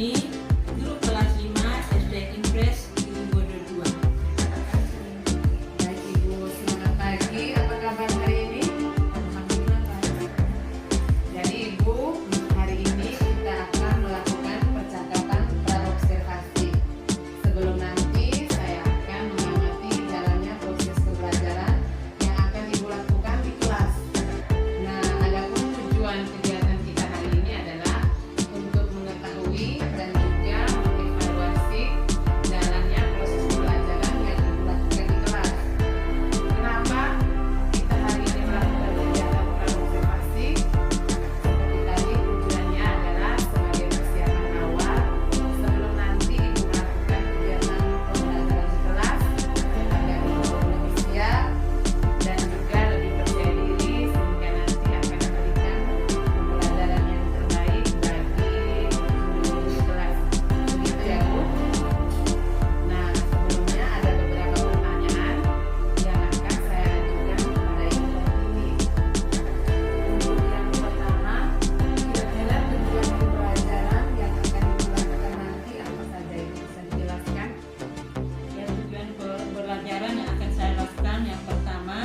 ini guru kelas 5 SD Impres Bodo 2. Baik Ibu, selamat pagi. Apa kabar hari ini? Alhamdulillah baik. Jadi Ibu, hari ini kita akan melakukan percakapan praobservasi. Sebelum nanti saya akan mengamati jalannya proses pembelajaran yang akan Ibu lakukan di kelas. Nah, adapun tujuan kegiatan kita hari ini adalah untuk mengetahui dan juga mengevaluasi jalannya proses pembelajaran yang Ibu lakukan di kelas. Kenapa kita hari ini melakukan kegiatan praobservasi? Seperti tadi, tujuannya adalah sebagai persiapan awal sebelum nanti Ibu melakukan kegiatan pembelajaran di kelas agar Ibu lebih siap dan juga lebih percaya diri sehingga nanti akan memberikan pembelajaran yang terbaik bagi guru di kelas. Begitu ya Bu? Nah, sebelumnya ada beberapa pertanyaan yang akan saya ajukan kepada Ibu ini. Untuk yang pertama, kira-kira tujuan pembelajaran yang akan Ibu lakukan nanti apa saja Ibu bisa dijelaskan? Ya, tujuan pembelajaran yang akan saya lakukan yang pertama,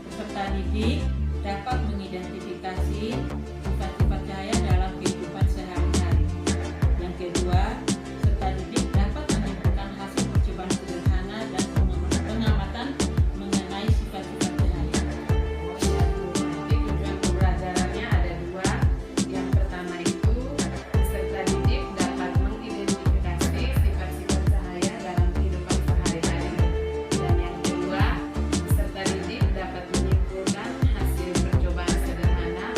peserta didik dapat mengidentifikasi sifat-sifat cahaya dalam kehidupan sehari-hari. Yang kedua, peserta didik dapat menyimpulkan hasil percobaan sederhana dan pengamatan mengenai sifat-sifat cahaya. Jadi tujuan pembelajarannya ada dua. Yang pertama itu peserta didik dapat mengidentifikasi sifat-sifat cahaya dalam kehidupan sehari-hari. Dan yang kedua, peserta didik dapat menyimpulkan hasil percobaan sederhana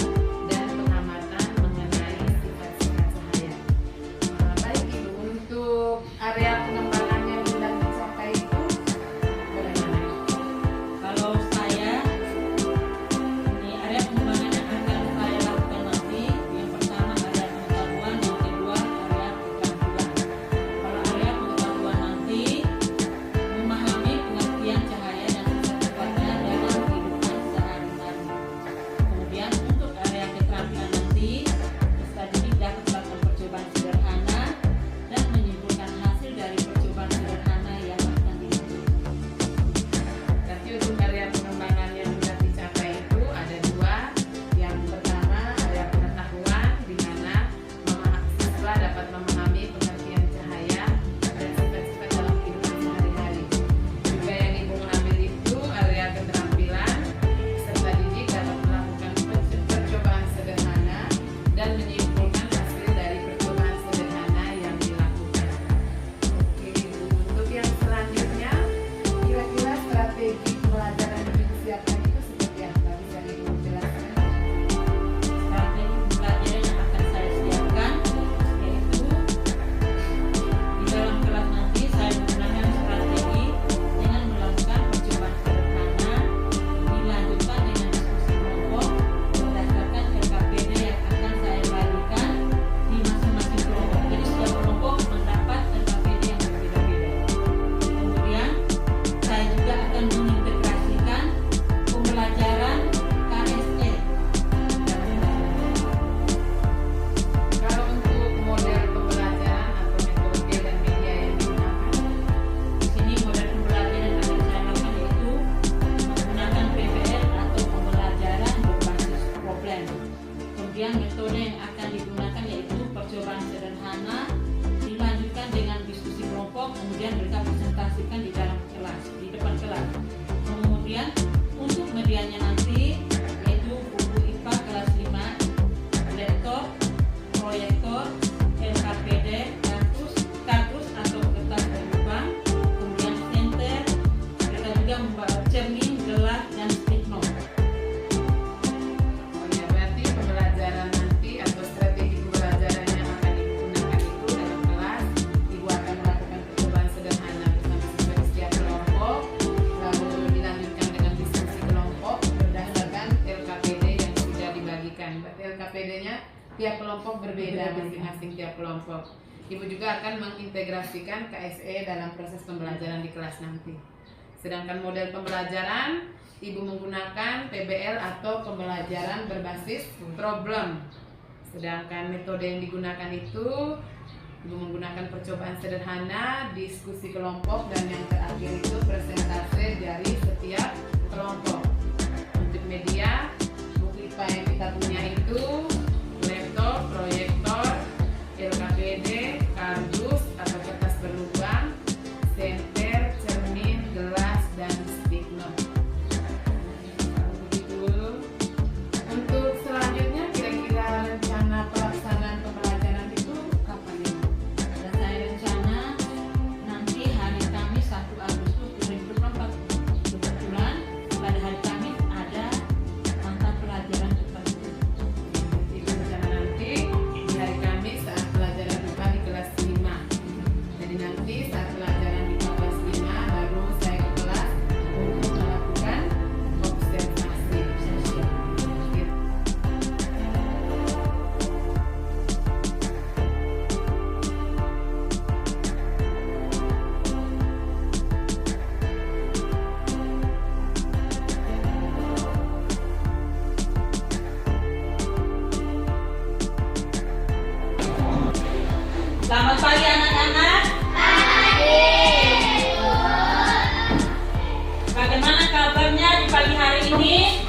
dan pengamatan mengenai sifat-sifat cahaya. Baik Ibu, untuk area pengembangan yang hendak dicapai itu bagaimana Ibu? Kalau saya, ini area pengembangan yang akan saya lakukan nanti, yang pertama area pengetahuan, yang kedua area keterampilan. Kalau area pengetahuan nanti memahami pengertian cahaya dan sifat-sifatnya dalam kehidupan sehari-hari. Kemudian untuk area keterampilan nanti, peserta didik dapat melakukan percobaan sederhana dan menyimpulkan hasil dari percobaan sederhana yang akan dilakukan. Berarti untuk area pengembangan yang sudah dicapai itu ada dua. Yang pertama area pengetahuan, di mana siswa dapat memahami pengertian cahaya dan sifat-sifat dalam kehidupan sehari-hari. Juga yang Ibu mengambil itu area keterampilan, peserta didik dapat melakukan percobaan sederhana dan menyimpulkan hasil dari percobaan sederhana yang dilakukan. Oke Ibu, untuk yang selanjutnya, kira-kira strategi pembelajaran yang disiapkan itu seperti apa? Bisa Ibu jelaskan? Strategi pembelajaran yang akan saya siapkan yaitu di dalam kelas nanti saya menggunakan strategi dengan melakukan percobaan sederhana dilanjutkan dengan diskusi kelompok berdasarkan LKPD yang akan saya bagikan di masing-masing kelompok. Jadi setiap kelompok mendapat LKPD yang berbeda-beda. Kemudian saya juga akan mengintegrasikan pembelajaran KSE dalam pembelajaran. Kalau untuk model pembelajaran atau metode dan media yang digunakan, Di sini model pembelajaran yang akan saya lakukan yaitu menggunakan PBL atau pembelajaran berbasis problem. Kemudian metode yang akan digunakan yaitu percobaan sederhana dilanjutkan dengan diskusi kelompok, kemudian mereka presentasikan di dalam kelas, di depan kelas. Kemudian untuk medianya nanti yaitu buku IPA kelas 5, laptop, proyektor, LKPD, kartus atau kertas berlubang, kemudian senter, mereka juga membawa cermin, gelas, dan stick note. oh ya, berarti pembelajaran nanti atau strategi pembelajaran yang akan Ibu gunakan itu dalam kelas, Ibu akan melakukan percobaan sederhana bersama siswa di setiap kelompok, lalu dilanjutkan dengan diskusi kelompok berdasarkan LKPD yang sudah dibagikan. Berarti LKPD-nya tiap kelompok berbeda masing-masing tiap kelompok. Ibu juga akan mengintegrasikan KSE dalam proses pembelajaran di kelas nanti. Sedangkan model pembelajaran, Ibu menggunakan PBL atau pembelajaran berbasis problem. Sedangkan metode yang digunakan itu Ibu menggunakan percobaan sederhana, diskusi kelompok, dan yang terakhir itu presentase dari setiap kelompok. Untuk media, buku IPA yang kita punya itu laptop, proyektor, LKPD, kardus atau kertas berlubang, senter, cermin, gelas, dan stick note. Begitu dulu. Untuk selanjutnya, kira-kira rencana pelaksanaan pembelajaran itu kapan ya? Dan saya rencana nanti hari Kamis 1 Agustus 2024. Kebetulan pada hari Kamis ada mata pelajaran IPA itu. Itu rencana nanti di hari Kamis saat pelajaran IPA di kelas 5. Jadi nanti saat pelajaran IPA kelas 5 baru saya ke kelas untuk melakukan observasi. Gitu. Selamat pagi anak-anak. Bagaimana kabarnya di pagi hari ini?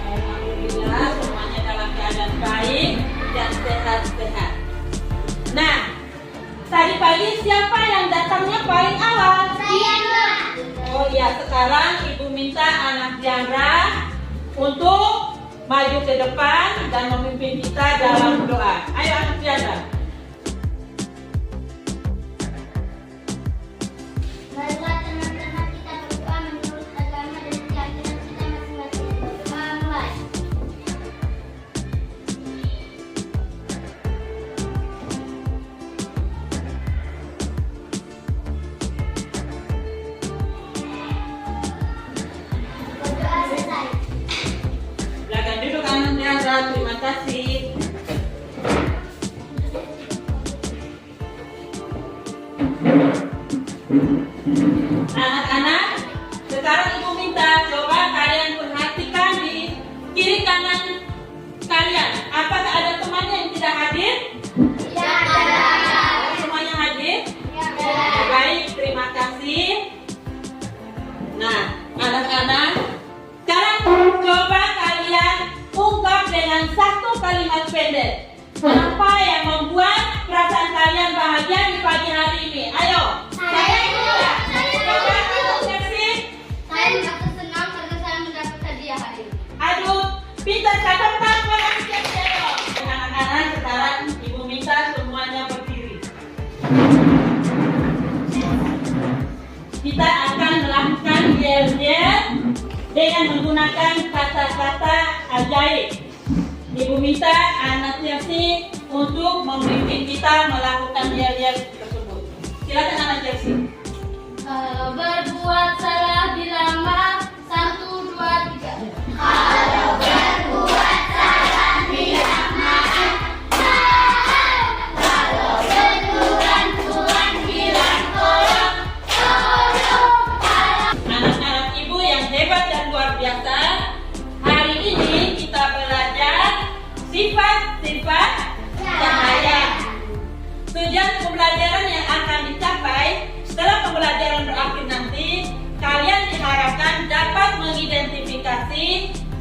Alhamdulillah semuanya dalam keadaan baik dan sehat-sehat. Nah, tadi pagi siapa yang datangnya paling awal? Oh iya, sekarang Ibu minta anak Diandra untuk maju ke depan dan memimpin kita dalam doa. Ayo anak Diandra. Marilah teman-teman kita berdoa menurut agama dan keyakinan kita masing-masing. Mulai. Berdoa selesai. Silakan duduk anak Diandra. Terima kasih. Anak-anak, sekarang Ibu minta coba kalian perhatikan di kiri kanan kalian. Apakah ada temannya yang tidak hadir? Semuanya hadir? Baik, terima kasih. Nah, anak-anak, sekarang coba kalian ungkap dengan satu kalimat pendek. Apa yang membuat perasaan kalian bahagia di pagi hari ini? Ayo. Saya juga. Coba kamu Chelsea. Saya merasa senang karena saya mendapat hadiah hari ini. Aduh, pintar catatan buat Chelsea. Ayo. Anak-anak, sekarang Ibu minta semuanya berdiri. Kita akan melakukan yel-yel dengan menggunakan kata-kata ajaib. Ibu minta anak Chelsea untuk memimpin kita melakukan yel-yel tersebut. Silakan anak Chelsea. Kalau berbuat salah dilama 1, 2, 3. Kalau berbuat salah dilama. Kalau bertuan bilang tolong. Anak-anak Ibu yang hebat dan luar biasa, hari ini kita belajar sifat-sifat cahaya. Tujuan pembelajaran yang akan dicapai setelah pembelajaran berakhir nanti, kalian diharapkan dapat mengidentifikasi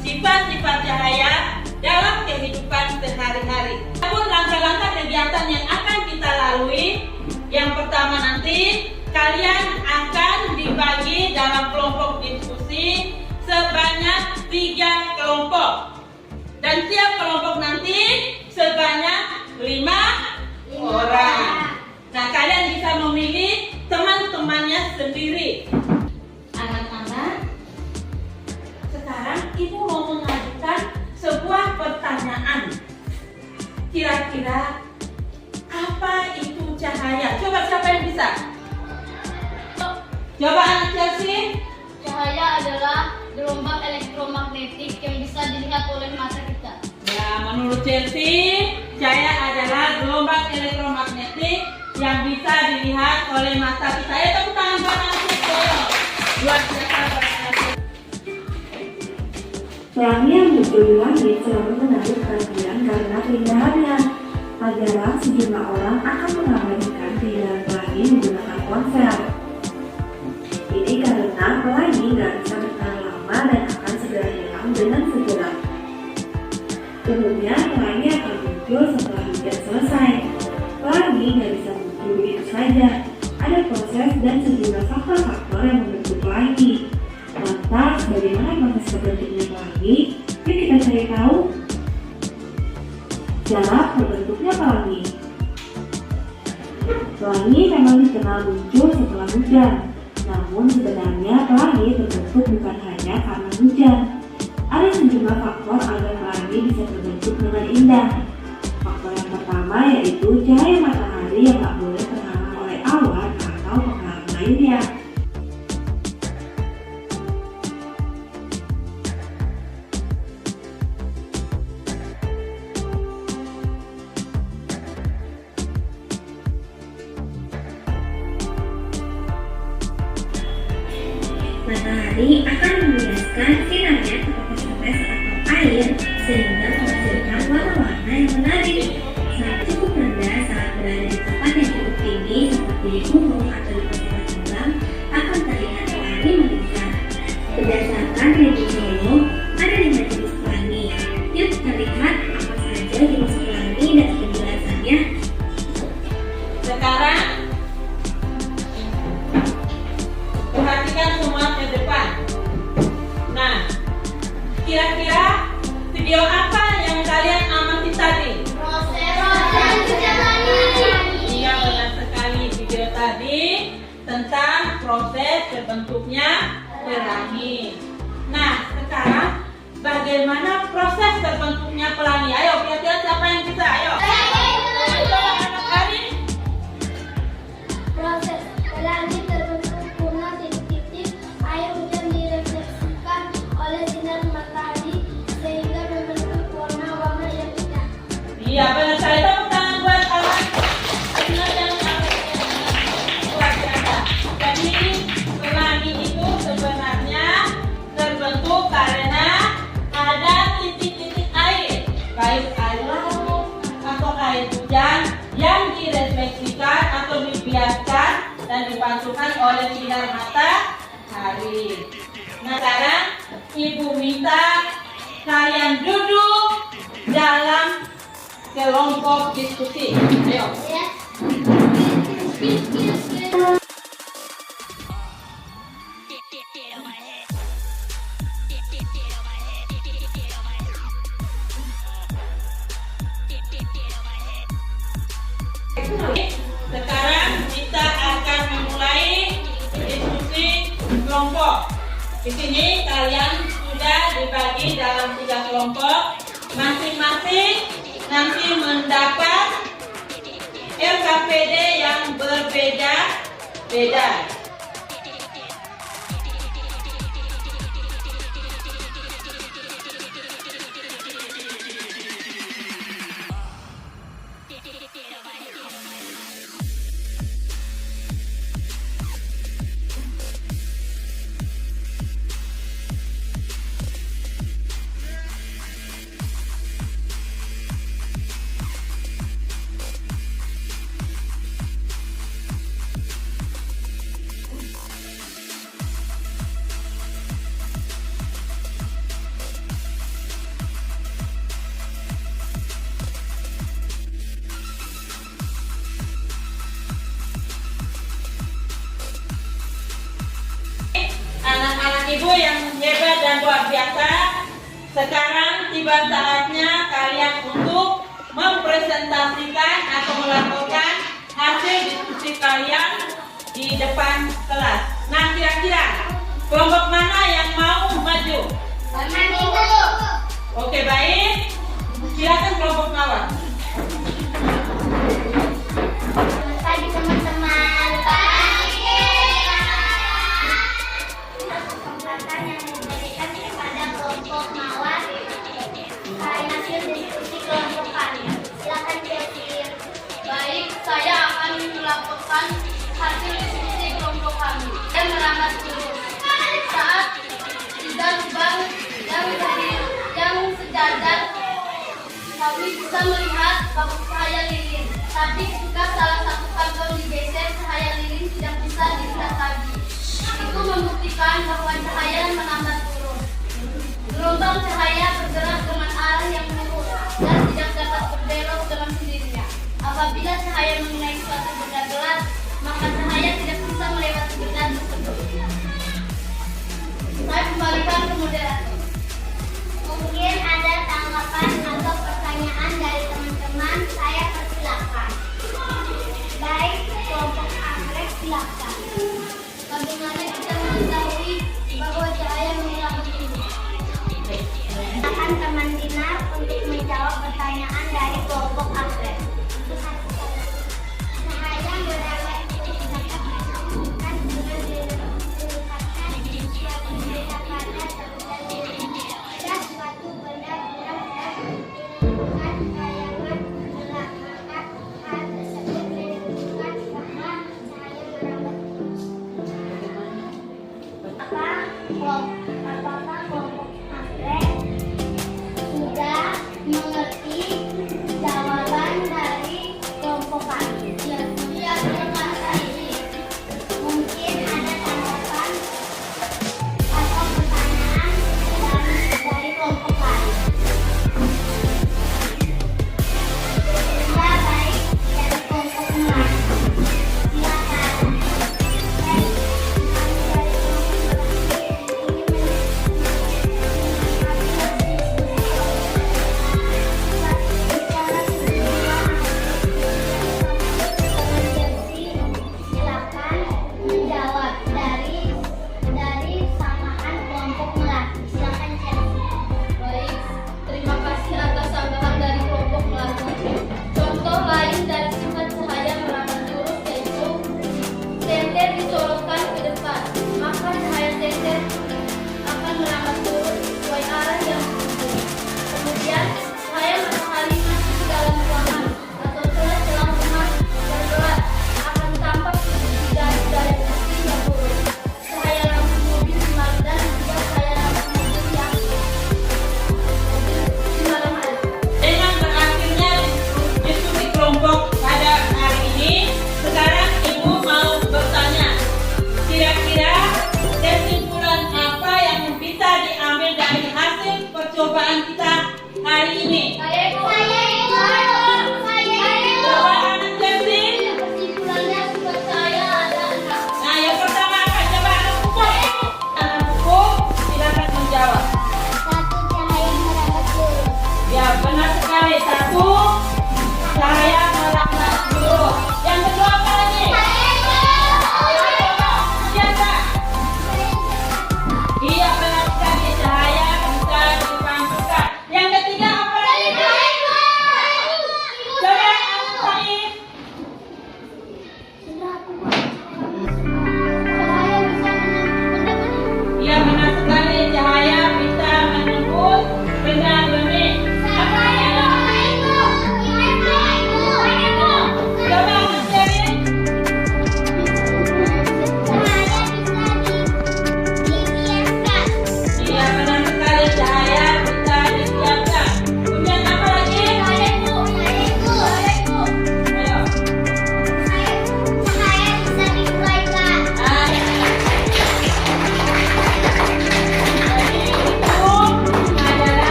sifat-sifat cahaya dalam kehidupan sehari-hari. Namun langkah-langkah kegiatan yang akan kita lalui, yang pertama nanti kalian akan dibagi dalam kelompok diskusi sebanyak 3 kelompok. Dan tiap kelompok nanti sebanyak 5 orang. Nah, kalian bisa memilih teman-temannya sendiri. Anak-anak, sekarang Ibu mau mengajukan sebuah pertanyaan. Kira-kira apa itu cahaya? Coba siapa yang bisa? Coba anak Chelsea. Cahaya adalah gelombang elektromagnetik yang bisa dilihat oleh mata kita. Ya, menurut Chelsea, cahaya adalah gelombang elektromagnetik yang bisa dilihat oleh mata kita. Ya, tepuk tangan buat anak Chelsea. Luar biasa banget. Pelangi yang muncul di langit selalu menarik perhatian karena keindahannya. tak jarang sejumlah orang akan mengabadikan keindahan pelangi menggunakan ponsel. Ini karena pelangi nggak bisa bertahan lama dan akan segera hilang dengan segera. Umumnya pelangi akan muncul setelah hujan selesai. Pelangi nggak bisa muncul begitu saja. Ada proses dan sejumlah faktor-faktor yang membentuk pelangi. Lantas, bagaimana proses terbentuknya pelangi? Yuk kita cari tahu. Cara terbentuknya pelangi. Pelangi memang dikenal muncul setelah hujan. Namun sebenarnya pelangi terbentuk bukan hanya karena hujan. Ada sejumlah faktor agar pelangi bisa terbentuk dengan indah. Faktor yang pertama yaitu cahaya matahari yang tak boleh terhalang oleh awan atau penghalang lainnya. Matahari akan membiaskan sinarnya ke tetes-tetes atau air sehingga menghasilkan warna-warna yang menarik. Saat cukup rendah saat berada di tempat yang cukup tinggi seperti di gunung atau di pesawat terbang akan terlihat pelangi membesar. Berdasarkan Ribu Solo, ada 5 jenis pelangi. Yuk kita lihat apa saja jenis pelangi dan penjelasannya. Sekarang perhatikan semua ke depan. Nah, kira-kira video apa yang kalian amati tadi? Iya, benar sekali. Video tadi tentang proses terbentuknya pelangi. Nah, sekarang bagaimana proses terbentuknya pelangi? Ayo, kira-kira siapa yang bisa? Ayo. Coba anak Ari. Proses pelangi terbentuk karena titik-titik air hujan direfleksikan oleh sinar matahari sehingga membentuk warna-warna yang indah. Iya, benar sekali. Tepuk tangan buat anak. Benar yang luar biasa. Jadi pelangi itu sebenarnya terbentuk karena ada titik-titik air, baik air laut atau air hujan yang direfleksikan atau dibiaskan dan dipantulkan oleh sinar matahari. Nah, sekarang Ibu minta kalian duduk dalam kelompok diskusi. Ayo. Sekarang kita akan memulai diskusi kelompok. Di sini kalian sudah dibagi dalam 3 kelompok. Masing-masing nanti mendapat LKPD yang berbeda-beda. Anak-anak ibu yang hebat dan luar biasa, sekarang tiba saatnya kalian untuk mempresentasikan atau melaporkan hasil diskusi kalian di depan kelas. Nah, kira-kira kelompok mana yang mau maju? Oke, baik. Silakan kelompok mawar. Pagi teman-teman. Kesempatan yang diberikan kepada kelompok mawar hasil diskusi kelompok kalian. Silakan Jessir. Baik, saya akan melaporkan hasil diskusi kelompok kami. Saya melamar guru. Saat tidak lubang yang sejajar, kami bisa melihat bagus cahaya lilin. Tapi ketika salah satu kabel digeser, cahaya lilin tidak bisa dilihat lagi. Itu membuktikan bahwa cahaya menambah turun. Gelombang cahaya bergerak dengan arah yang lurus dan tidak dapat berbelok dengan sendirinya. Apabila cahaya mengenai suatu benda gelap, maka cahaya tidak bisa melewati benda tersebut. Saya kembalikan ke moderator. Mungkin ada tanggapan atau pertanyaan dari teman-teman, saya persilakan. Baik, kelompok Anggrek silakan. Bagaimana kita mengetahui bahwa cahaya menghilangkan ini? Silakan teman Dinar untuk menjawab pertanyaan dari kelompok Anggrek. Cahaya berada di bukan dengan dilipatkan suatu benda pada terbentuk ada suatu benda gerak dan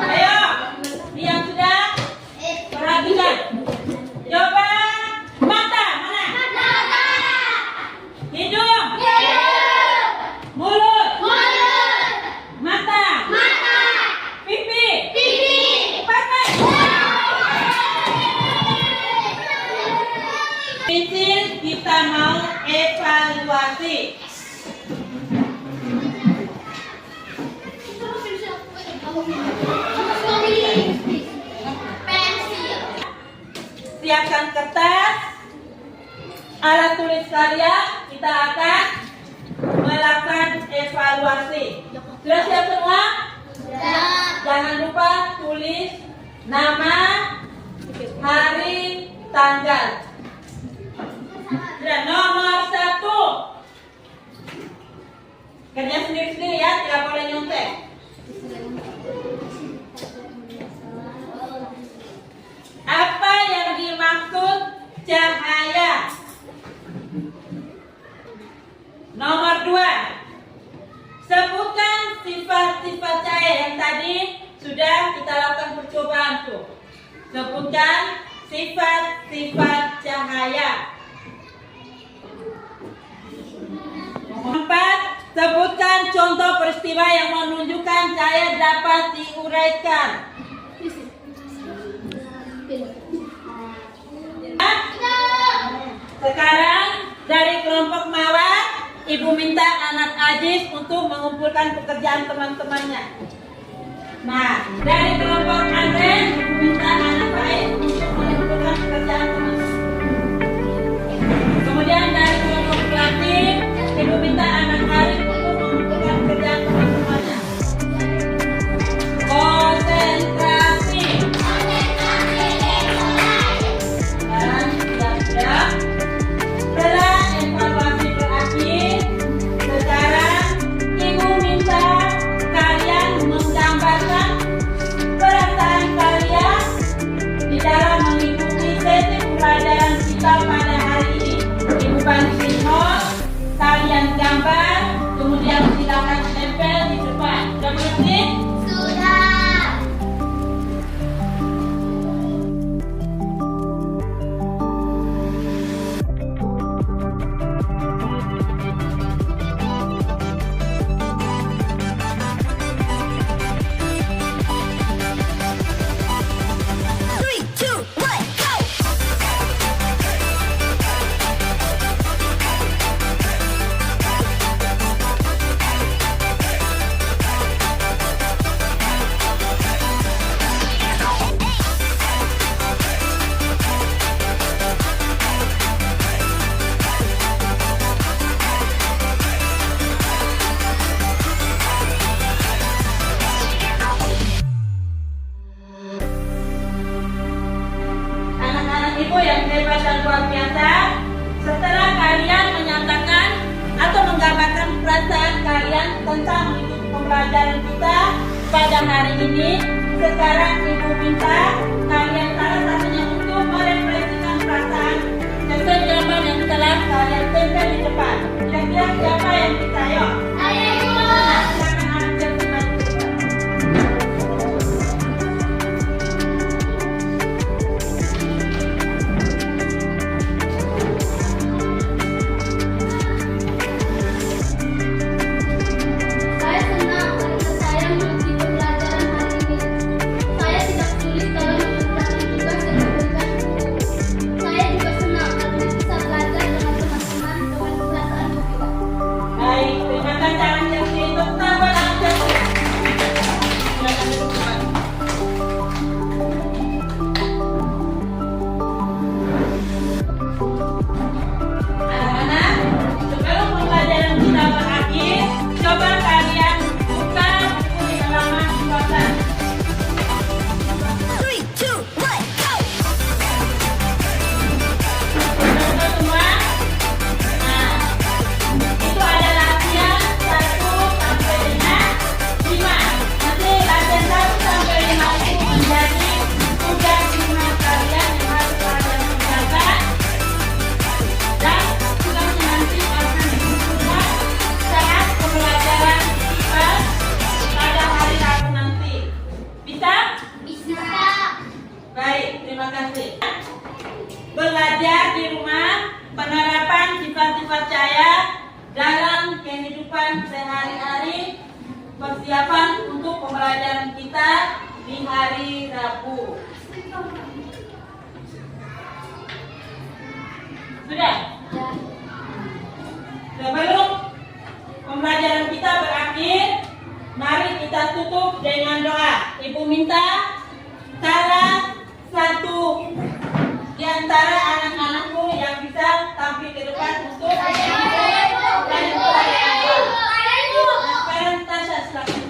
Ayo, diam sudah. Perhatikan. Coba mata mana? Hidung. Mulut. Mata. Pipi. Pakai. Pensil kita mau evaluasi. Siapkan kertas, alat tulis kalian, kita akan melakukan evaluasi. Sudah siap semua? Jangan lupa tulis nama, hari, tanggal. Sudah, nomor 1. Kerja sendiri-sendiri ya, tidak boleh nyontek. Apa yang dimaksud cahaya? Nomor 2. Sebutkan sifat-sifat cahaya yang tadi sudah kita lakukan percobaan tuh. Sebutkan sifat-sifat cahaya. Nomor 4. Sebutkan contoh peristiwa yang menunjukkan cahaya dapat diuraikan. Sekarang dari kelompok Mawar, Ibu minta anak Ajis untuk mengumpulkan pekerjaan teman-temannya. Nah, dari kelompok Andre, Ibu minta anak Baik untuk mengumpulkan pekerjaan teman-temannya. Kemudian dari kelompok Latif, Ibu minta anak Arif untuk mengumpulkan pekerjaan teman-temannya. Konsentrasi. Sekarang siap-siap. Setelah evaluasi berakhir, sekarang Ibu minta kalian menggambarkan perasaan kalian di dalam mengikuti sesi pembelajaran kita pada hari ini. Ibu bantuin host, kalian gambar, kemudian silakan tempel di depan. Sudah mengerti? Ibu yang hebat dan luar biasa, setelah kalian menyatakan atau menggambarkan perasaan kalian tentang mengikuti pembelajaran kita pada hari ini, sekarang Ibu minta kalian salah satunya untuk merefleksikan perasaan sesuai gambar yang telah kalian tempel di depan. Kira-kira siapa yang bisa? Ayo. Silakan anak kecil kembali ke depan. Saya senang karena saya mengikuti pembelajaran hari ini. Saya tidak Baik, terima kasih. Belajar di rumah, penerapan sifat-sifat cahaya dalam kehidupan sehari-hari, persiapan untuk pembelajaran kita di hari Rabu. Sudah? Sebelum pembelajaran kita berakhir, mari kita tutup dengan doa. Ibu minta salah satu di antara anak-anakku yang bisa tampil ke depan untuk sekarang Tasya silakan.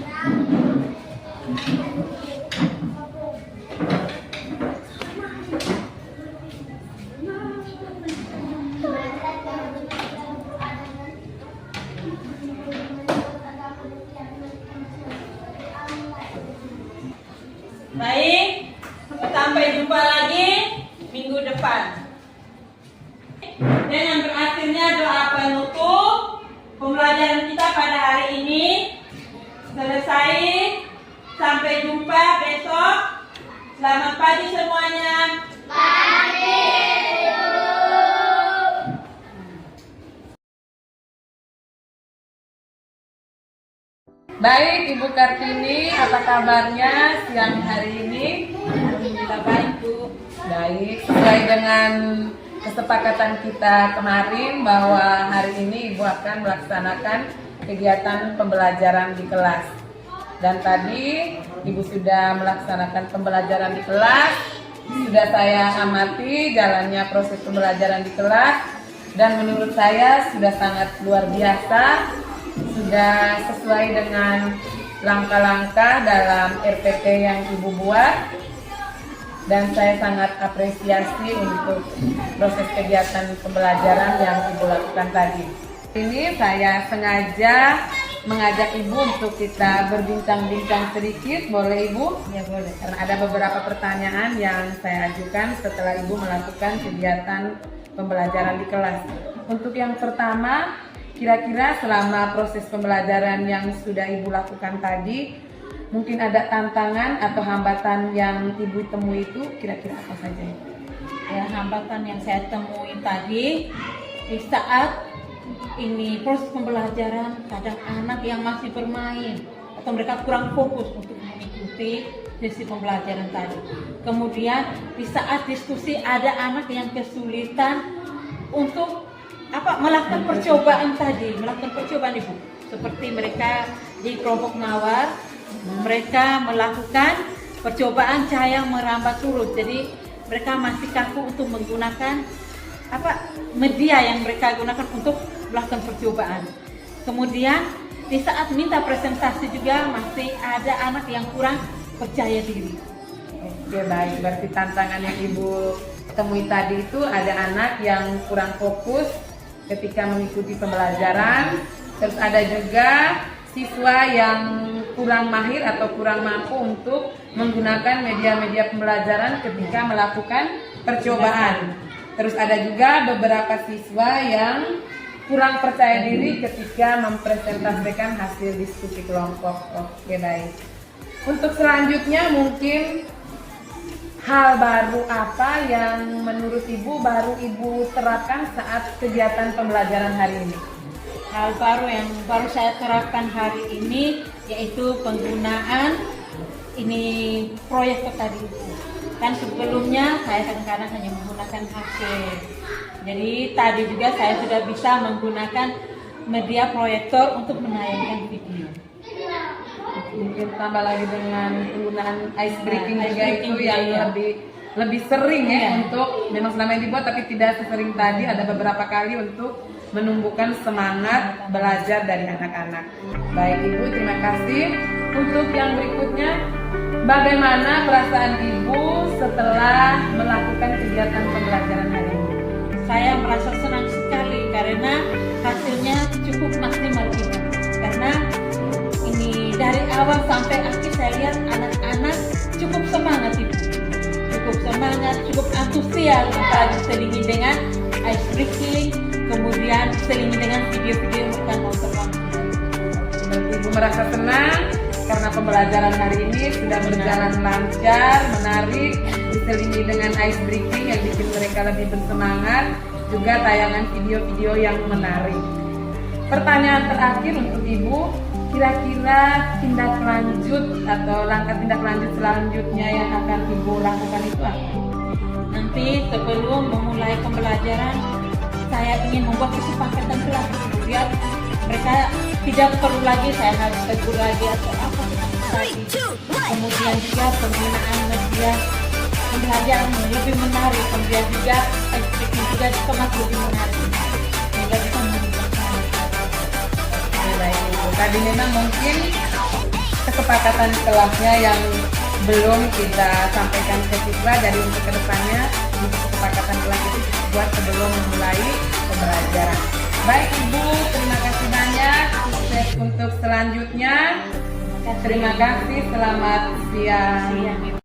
Baik, sampai jumpa lagi minggu depan. Dengan berakhirnya doa penutup pembelajaran kita pada hari ini selesai. Sampai jumpa besok. Selamat pagi semuanya. Baik, Ibu Kartini, apa kabarnya siang hari ini? Alhamdulillah baik, Bu. Baik, sesuai dengan kesepakatan kita kemarin bahwa hari ini Ibu akan melaksanakan kegiatan pembelajaran di kelas. Dan tadi Ibu sudah melaksanakan pembelajaran di kelas, sudah saya amati jalannya proses pembelajaran di kelas, dan menurut saya sudah sangat luar biasa, sudah sesuai dengan langkah-langkah dalam RPP yang Ibu buat, dan saya sangat apresiasi untuk proses kegiatan pembelajaran yang Ibu lakukan tadi. Ini saya sengaja mengajak Ibu untuk kita berbincang-bincang sedikit, boleh Ibu? Ya boleh. Karena ada beberapa pertanyaan yang saya ajukan setelah Ibu melakukan kegiatan pembelajaran di kelas. Untuk yang pertama, kira-kira selama proses pembelajaran yang sudah Ibu lakukan tadi, mungkin ada tantangan atau hambatan yang Ibu temui itu kira-kira apa saja? Ya, hambatan yang saya temui tadi di saat ini proses pembelajaran, kadang anak yang masih bermain atau mereka kurang fokus untuk mengikuti sesi pembelajaran tadi. Kemudian di saat diskusi ada anak yang kesulitan untuk melakukan percobaan tadi, melakukan percobaan Ibu. Seperti mereka di kelompok mawar, mereka melakukan percobaan cahaya merambat surut. Jadi mereka masih kaku untuk menggunakan media yang mereka gunakan untuk melakukan percobaan. Kemudian di saat minta presentasi juga masih ada anak yang kurang percaya diri. Oke, baik, berarti tantangan yang Ibu temui tadi itu ada anak yang kurang fokus ketika mengikuti pembelajaran, terus ada juga siswa yang kurang mahir atau kurang mampu untuk menggunakan media-media pembelajaran ketika melakukan percobaan. Terus ada juga beberapa siswa yang kurang percaya diri ketika mempresentasikan hasil diskusi kelompok. Oke, baik. Untuk selanjutnya mungkin hal baru apa yang menurut Ibu baru Ibu terapkan saat kegiatan pembelajaran hari ini? Hal baru yang baru saya terapkan hari ini yaitu penggunaan proyektor tadi. Kan sebelumnya saya kadang-kadang hanya menggunakan HP. Jadi tadi juga saya sudah bisa menggunakan media proyektor untuk menayangkan video. Mungkin tambah lagi dengan penggunaan ice breaking juga itu yang lebih sering untuk memang selama ini dibuat tapi tidak sesering tadi, ada beberapa kali untuk menumbuhkan semangat belajar dari anak-anak. Baik Ibu, terima kasih. Untuk yang berikutnya, bagaimana perasaan Ibu setelah melakukan kegiatan pembelajaran hari ini? Saya merasa senang sekali karena hasilnya cukup maksimal Ibu. Karena ini dari awal sampai akhir saya lihat anak-anak cukup semangat Ibu. Cukup semangat, cukup antusias, apalagi selingi dengan ice breaking, kemudian selingi dengan video-video yang mereka nonton. Ibu merasa senang karena pembelajaran hari ini sudah berjalan lancar, menarik, diselingi dengan ice breaking yang bikin mereka lebih bersemangat, juga tayangan video-video yang menarik. Pertanyaan terakhir untuk Ibu, kira-kira tindak lanjut atau langkah tindak lanjut selanjutnya yang akan Ibu lakukan itu apa? Nanti sebelum memulai pembelajaran, saya ingin membuat kesepakatan kelas biar mereka tidak perlu lagi saya harus tegur lagi atau apa lagi. Kemudian juga penggunaan media pembelajaran lebih menarik, kemudian juga ekspresi juga dikemas lebih menarik sehingga bisa menunjukkan. Baik Ibu, tadi memang mungkin kesepakatan kelasnya yang belum kita sampaikan ke siswa, dari untuk kedepannya untuk kesepakatan kelas itu buat sebelum memulai pembelajaran. Baik Ibu, terima kasih banyak, sukses untuk selanjutnya. Terima kasih, selamat siang.